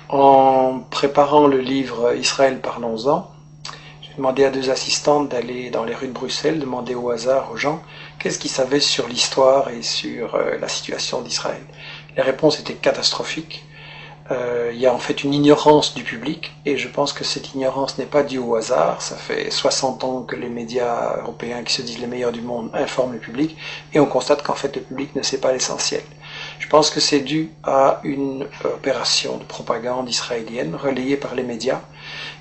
En préparant le livre Israël, parlons-en, j'ai demandé à deux assistantes d'aller dans les rues de Bruxelles, demander au hasard aux gens qu'est-ce qu'ils savaient sur l'histoire et sur la situation d'Israël. Les réponses étaient catastrophiques. Il y a en fait une ignorance du public, et je pense que cette ignorance n'est pas due au hasard. Ça fait 60 ans que les médias européens, qui se disent les meilleurs du monde, informent le public, et on constate qu'en fait le public ne sait pas l'essentiel. Je pense que c'est dû à une opération de propagande israélienne relayée par les médias,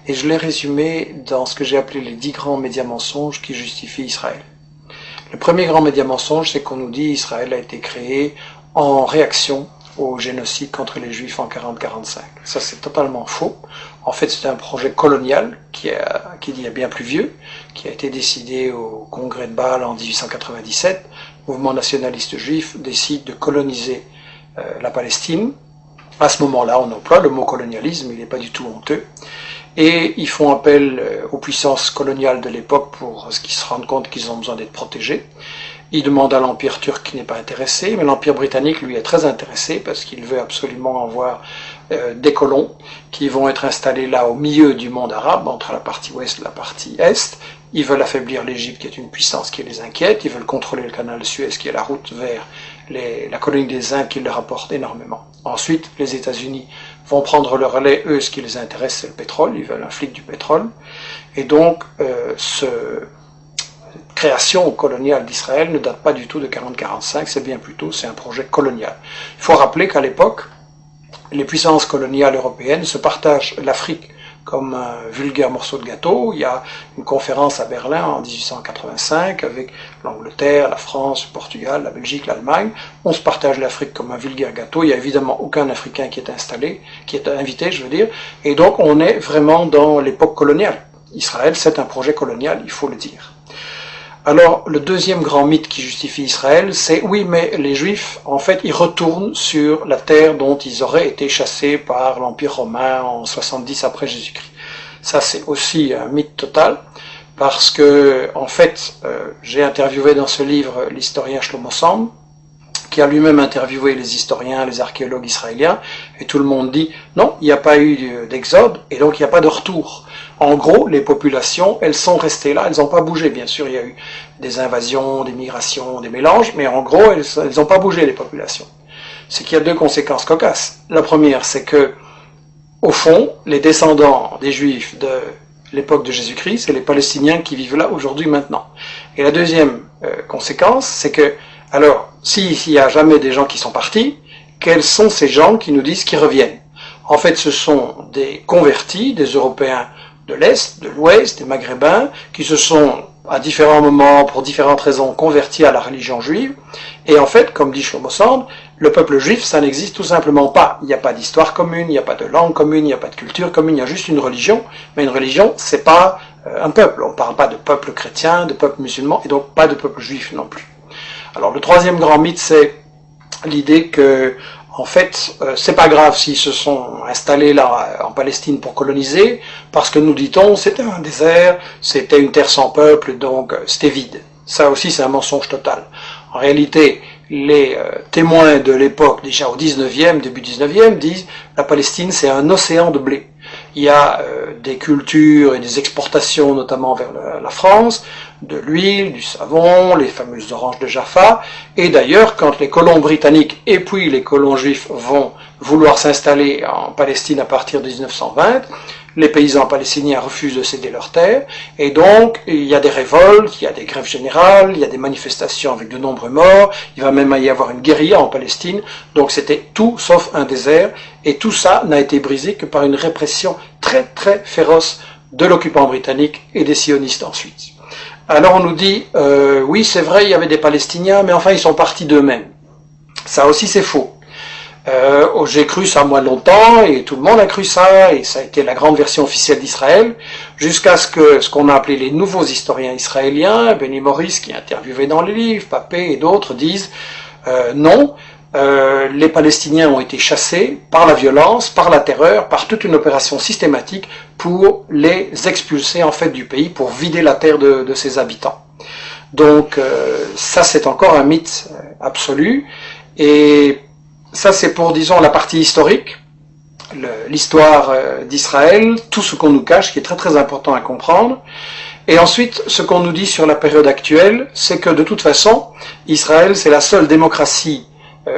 et je l'ai résumé dans ce que j'ai appelé les 10 grands médias mensonges qui justifient Israël. Le premier grand média mensonge, c'est qu'on nous dit Israël a été créé en réaction au génocide contre les Juifs en 40-45. Ça, c'est totalement faux. En fait, c'est un projet colonial qui est bien plus vieux, qui a été décidé au congrès de Bâle en 1897. Le mouvement nationaliste juif décide de coloniser la Palestine. À ce moment-là, on emploie le mot colonialisme, il n'est pas du tout honteux. Et ils font appel aux puissances coloniales de l'époque pour qu'ils se rendent compte qu'ils ont besoin d'être protégés. Ils demandent à l'Empire turc qui n'est pas intéressé, mais l'Empire britannique, lui, est très intéressé parce qu'il veut absolument avoir des colons qui vont être installés là au milieu du monde arabe, entre la partie ouest et la partie est. Ils veulent affaiblir l'Égypte, qui est une puissance qui les inquiète. Ils veulent contrôler le canal de Suez, qui est la route vers la colonie des Indes, qui leur apporte énormément. Ensuite, les États-Unis vont prendre le relais. Eux, ce qui les intéresse, c'est le pétrole. Ils veulent un flic du pétrole. Et donc, cette création coloniale d'Israël ne date pas du tout de 40-45, c'est bien plus tôt, c'est un projet colonial. Il faut rappeler qu'à l'époque, les puissances coloniales européennes se partagent l'Afrique comme un vulgaire morceau de gâteau. Il y a une conférence à Berlin en 1885 avec l'Angleterre, la France, le Portugal, la Belgique, l'Allemagne. On se partage l'Afrique comme un vulgaire gâteau. Il n'y a évidemment aucun Africain qui est installé, qui est invité, je veux dire. Et donc on est vraiment dans l'époque coloniale. Israël, c'est un projet colonial, il faut le dire. Alors, le deuxième grand mythe qui justifie Israël, c'est oui, mais les Juifs, en fait, ils retournent sur la terre dont ils auraient été chassés par l'Empire romain en 70 après Jésus-Christ. Ça, c'est aussi un mythe total, parce que, en fait, j'ai interviewé dans ce livre l'historien Shlomo Sand, qui a lui-même interviewé les historiens, les archéologues israéliens, et tout le monde dit non, il n'y a pas eu d'exode, et donc il n'y a pas de retour. En gros, les populations, elles sont restées là, elles n'ont pas bougé. Bien sûr, il y a eu des invasions, des migrations, des mélanges, mais en gros, elles n'ont pas bougé, les populations. C'est qu'il y a deux conséquences cocasses. La première, c'est que, au fond, les descendants des Juifs de l'époque de Jésus-Christ, c'est les Palestiniens qui vivent là aujourd'hui, maintenant. Et la deuxième conséquence, c'est que, alors, s'il n'y a jamais des gens qui sont partis, quels sont ces gens qui nous disent qu'ils reviennent? En fait, ce sont des convertis, des Européens de l'Est, de l'Ouest, des Maghrébins, qui se sont, à différents moments, pour différentes raisons, convertis à la religion juive. Et en fait, comme dit Shlomo Sand, le peuple juif, ça n'existe tout simplement pas. Il n'y a pas d'histoire commune, il n'y a pas de langue commune, il n'y a pas de culture commune, il y a juste une religion. Mais une religion, c'est pas un peuple. On ne parle pas de peuple chrétien, de peuple musulman, et donc pas de peuple juif non plus. Alors, le troisième grand mythe, c'est l'idée que, en fait, c'est pas grave s'ils se sont installés là en Palestine pour coloniser, parce que nous dit-on, c'était un désert, c'était une terre sans peuple, donc c'était vide. Ça aussi, c'est un mensonge total. En réalité, les témoins de l'époque, déjà au 19e, début 19e, disent la Palestine, c'est un océan de blé. Il y a des cultures et des exportations, notamment vers la France, de l'huile, du savon, les fameuses oranges de Jaffa. Et d'ailleurs, quand les colons britanniques et puis les colons juifs vont vouloir s'installer en Palestine à partir de 1920, les paysans palestiniens refusent de céder leurs terres, et donc il y a des révoltes, il y a des grèves générales, il y a des manifestations avec de nombreux morts, il va même y avoir une guérilla en Palestine, donc c'était tout sauf un désert, et tout ça n'a été brisé que par une répression très très féroce de l'occupant britannique et des sionistes ensuite. Alors on nous dit, oui c'est vrai, il y avait des Palestiniens, mais enfin ils sont partis d'eux-mêmes. Ça aussi c'est faux. J'ai cru ça moi longtemps, et tout le monde a cru ça, et ça a été la grande version officielle d'Israël, jusqu'à ce qu'on a appelé les nouveaux historiens israéliens, Benny Morris qui est interviewé dans les livres, Papé et d'autres disent non, les Palestiniens ont été chassés par la violence, par la terreur, par toute une opération systématique pour les expulser en fait du pays, pour vider la terre de ses habitants. Donc ça c'est encore un mythe absolu, et ça c'est pour, disons, la partie historique. l'histoire d'Israël, tout ce qu'on nous cache, qui est très très important à comprendre. Et ensuite, ce qu'on nous dit sur la période actuelle, c'est que de toute façon, Israël, c'est la seule démocratie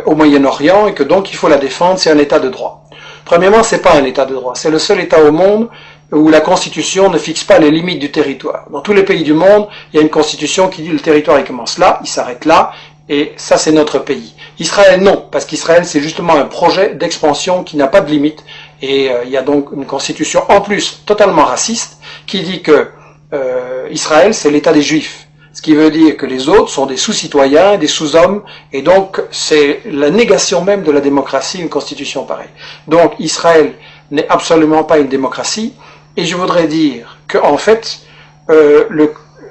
au Moyen-Orient et que donc il faut la défendre, c'est un État de droit. Premièrement, c'est pas un État de droit, c'est le seul État au monde où la Constitution ne fixe pas les limites du territoire. Dans tous les pays du monde, il y a une Constitution qui dit le territoire il commence là, il s'arrête là, et ça c'est notre pays. Israël non, parce qu'Israël c'est justement un projet d'expansion qui n'a pas de limite, et il y a donc une Constitution en plus totalement raciste qui dit que Israël c'est l'État des Juifs. Ce qui veut dire que les autres sont des sous-citoyens, des sous-hommes, et donc c'est la négation même de la démocratie, une constitution pareille. Donc Israël n'est absolument pas une démocratie, et je voudrais dire que en fait,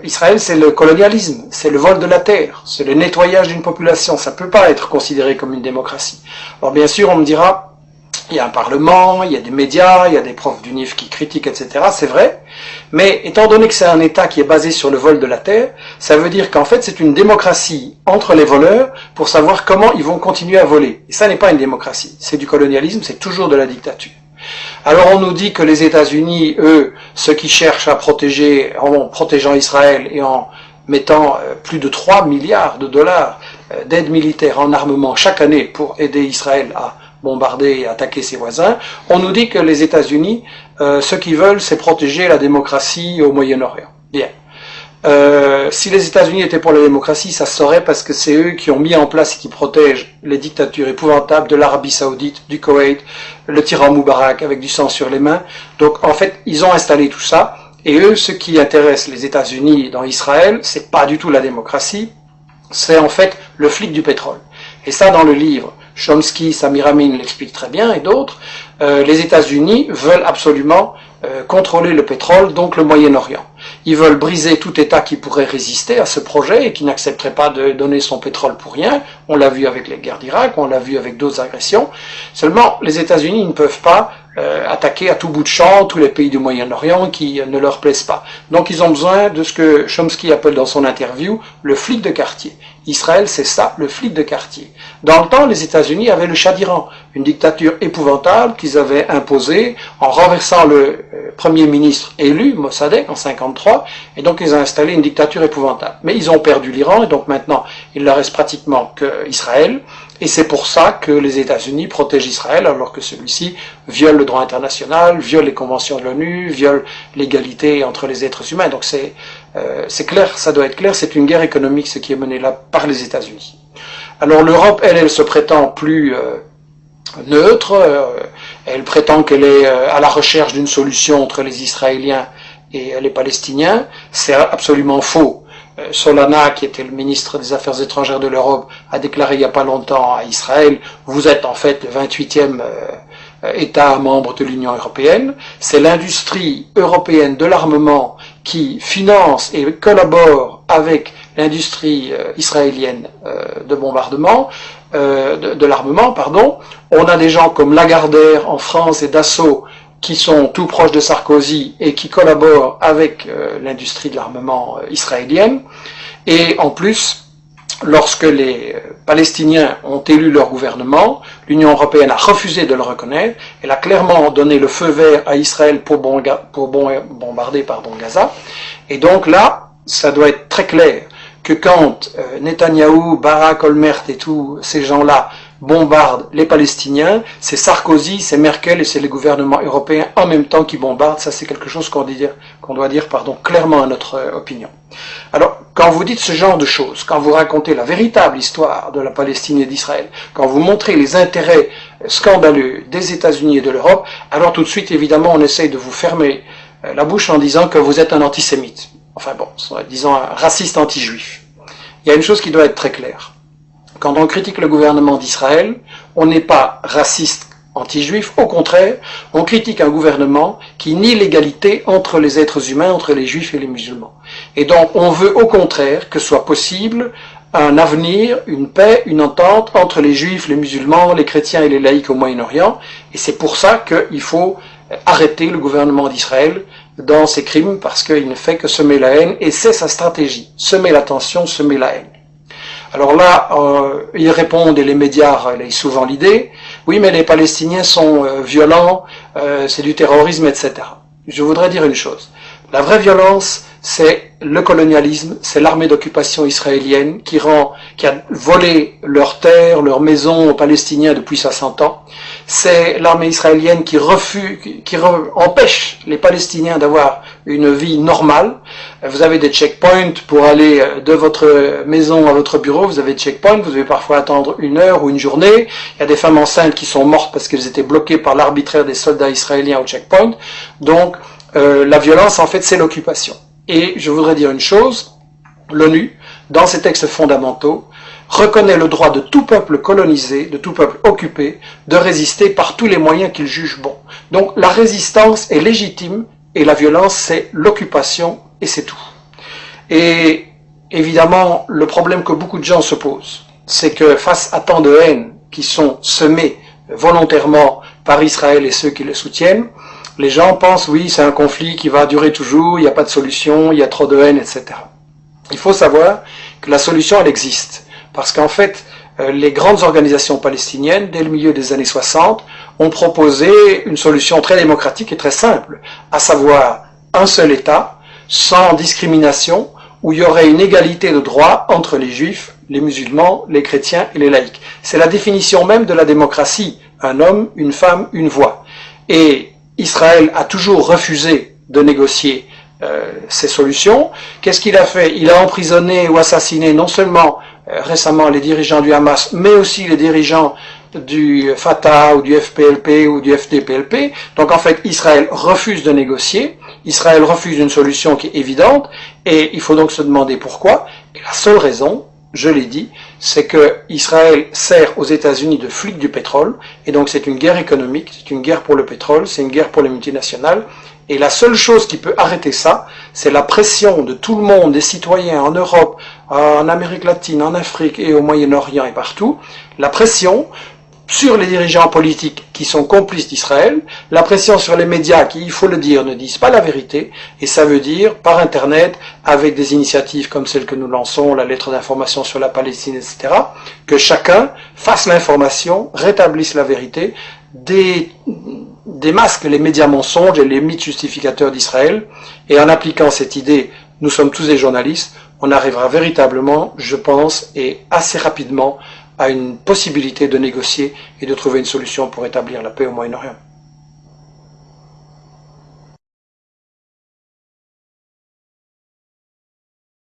Israël c'est le colonialisme, c'est le vol de la terre, c'est le nettoyage d'une population, ça ne peut pas être considéré comme une démocratie. Alors bien sûr on me dira, il y a un parlement, il y a des médias, il y a des profs d'UNIF qui critiquent, etc. C'est vrai, mais étant donné que c'est un État qui est basé sur le vol de la terre, ça veut dire qu'en fait c'est une démocratie entre les voleurs pour savoir comment ils vont continuer à voler. Et ça n'est pas une démocratie, c'est du colonialisme, c'est toujours de la dictature. Alors on nous dit que les États-Unis, eux, ceux qui cherchent à protéger, en protégeant Israël et en mettant plus de 3 milliards de dollars d'aide militaire en armement chaque année pour aider Israël à bombarder et attaquer ses voisins, on nous dit que les États-Unis, ce qu'ils veulent, c'est protéger la démocratie au Moyen-Orient. Bien. Si les États-Unis étaient pour la démocratie, ça se saurait parce que c'est eux qui ont mis en place et qui protègent les dictatures épouvantables de l'Arabie Saoudite, du Koweït, le tyran Moubarak avec du sang sur les mains. Donc en fait, ils ont installé tout ça. Et eux, ce qui intéresse les États-Unis dans Israël, c'est pas du tout la démocratie, c'est en fait le flic du pétrole. Et ça, dans le livre, Chomsky, Samir Amin l'explique très bien, et d'autres, les États-Unis veulent absolument contrôler le pétrole, donc le Moyen-Orient. Ils veulent briser tout État qui pourrait résister à ce projet et qui n'accepterait pas de donner son pétrole pour rien. On l'a vu avec les guerres d'Irak, on l'a vu avec d'autres agressions. Seulement, les États-Unis ne peuvent pas attaquer à tout bout de champ tous les pays du Moyen-Orient qui ne leur plaisent pas. Donc ils ont besoin de ce que Chomsky appelle dans son interview le flic de quartier. Israël, c'est ça, le flic de quartier. Dans le temps, les États-Unis avaient le Shah d'Iran, une dictature épouvantable qu'ils avaient imposée en renversant le premier ministre élu, Mossadegh, en 53, et donc ils ont installé une dictature épouvantable. Mais ils ont perdu l'Iran, et donc maintenant, il ne leur reste pratiquement qu'Israël, et c'est pour ça que les États-Unis protègent Israël, alors que celui-ci viole le droit international, viole les conventions de l'ONU, viole l'égalité entre les êtres humains. Donc c'est clair, ça doit être clair, c'est une guerre économique ce qui est mené là par les États-Unis. Alors l'Europe, elle se prétend plus neutre, elle prétend qu'elle est à la recherche d'une solution entre les Israéliens et les Palestiniens. C'est absolument faux. Solana, qui était le ministre des Affaires étrangères de l'Europe, a déclaré il n'y a pas longtemps à Israël, vous êtes en fait le 28e État membre de l'Union européenne. C'est l'industrie européenne de l'armement qui finance et collabore avec l'industrie israélienne de bombardement, de l'armement, pardon. On a des gens comme Lagardère en France et Dassault qui sont tout proches de Sarkozy et qui collaborent avec l'industrie de l'armement israélienne. Et en plus, lorsque les Palestiniens ont élu leur gouvernement, l'Union européenne a refusé de le reconnaître. Elle a clairement donné le feu vert à Israël pour bombarder Gaza. Et donc là, ça doit être très clair que quand Netanyahou, Barak, Olmert et tous ces gens-là bombardent les Palestiniens, c'est Sarkozy, c'est Merkel et c'est les gouvernements européens en même temps qui bombardent. Ça, c'est quelque chose qu'on doit dire clairement à notre opinion. Alors, quand vous dites ce genre de choses, quand vous racontez la véritable histoire de la Palestine et d'Israël, quand vous montrez les intérêts scandaleux des États-Unis et de l'Europe, alors tout de suite, évidemment, on essaye de vous fermer la bouche en disant que vous êtes un antisémite. Enfin bon, disons un raciste anti-juif. Il y a une chose qui doit être très claire. Quand on critique le gouvernement d'Israël, on n'est pas raciste anti-juif, au contraire, on critique un gouvernement qui nie l'égalité entre les êtres humains, entre les juifs et les musulmans. Et donc on veut au contraire que soit possible un avenir, une paix, une entente entre les juifs, les musulmans, les chrétiens et les laïcs au Moyen-Orient, et c'est pour ça qu'il faut arrêter le gouvernement d'Israël dans ses crimes, parce qu'il ne fait que semer la haine, et c'est sa stratégie, semer la tension, semer la haine. Alors là, ils répondent, et les médias relayent souvent l'idée, oui, mais les Palestiniens sont violents, c'est du terrorisme, etc. Je voudrais dire une chose. La vraie violence, c'est le colonialisme, c'est l'armée d'occupation israélienne qui a volé leurs terres, leurs maisons aux Palestiniens depuis 60 ans. C'est l'armée israélienne qui empêche les Palestiniens d'avoir une vie normale. Vous avez des checkpoints pour aller de votre maison à votre bureau, vous avez des checkpoints, vous devez parfois attendre 1 heure ou une journée. Il y a des femmes enceintes qui sont mortes parce qu'elles étaient bloquées par l'arbitraire des soldats israéliens au checkpoint. Donc, la violence, en fait, c'est l'occupation. Et je voudrais dire une chose, l'ONU, dans ses textes fondamentaux, reconnaît le droit de tout peuple colonisé, de tout peuple occupé, de résister par tous les moyens qu'il juge bons. Donc la résistance est légitime et la violence, c'est l'occupation et c'est tout. Et évidemment, le problème que beaucoup de gens se posent, c'est que face à tant de haine qui sont semées volontairement par Israël et ceux qui le soutiennent, les gens pensent, oui, c'est un conflit qui va durer toujours, il n'y a pas de solution, il y a trop de haine, etc. Il faut savoir que la solution, elle existe. Parce qu'en fait, les grandes organisations palestiniennes, dès le milieu des années 60, ont proposé une solution très démocratique et très simple, à savoir un seul État, sans discrimination, où il y aurait une égalité de droits entre les juifs, les musulmans, les chrétiens et les laïcs. C'est la définition même de la démocratie, un homme, une femme, une voix. Et Israël a toujours refusé de négocier ces solutions. Qu'est-ce qu'il a fait? Il a emprisonné ou assassiné non seulement récemment les dirigeants du Hamas, mais aussi les dirigeants du Fatah ou du FPLP ou du FDPLP. Donc en fait, Israël refuse de négocier, Israël refuse une solution qui est évidente, et il faut donc se demander pourquoi. Et la seule raison, je l'ai dit, c'est que Israël sert aux États-Unis de flic du pétrole, et donc c'est une guerre économique, c'est une guerre pour le pétrole, c'est une guerre pour les multinationales, et la seule chose qui peut arrêter ça, c'est la pression de tout le monde, des citoyens en Europe, en Amérique latine, en Afrique et au Moyen-Orient et partout, la pression sur les dirigeants politiques qui sont complices d'Israël, la pression sur les médias qui, il faut le dire, ne disent pas la vérité, et ça veut dire, par Internet, avec des initiatives comme celle que nous lançons, la lettre d'information sur la Palestine, etc., que chacun fasse l'information, rétablisse la vérité, démasque les médias mensonges et les mythes justificateurs d'Israël, et en appliquant cette idée, nous sommes tous des journalistes, on arrivera véritablement, je pense, et assez rapidement, à une possibilité de négocier et de trouver une solution pour établir la paix au Moyen-Orient.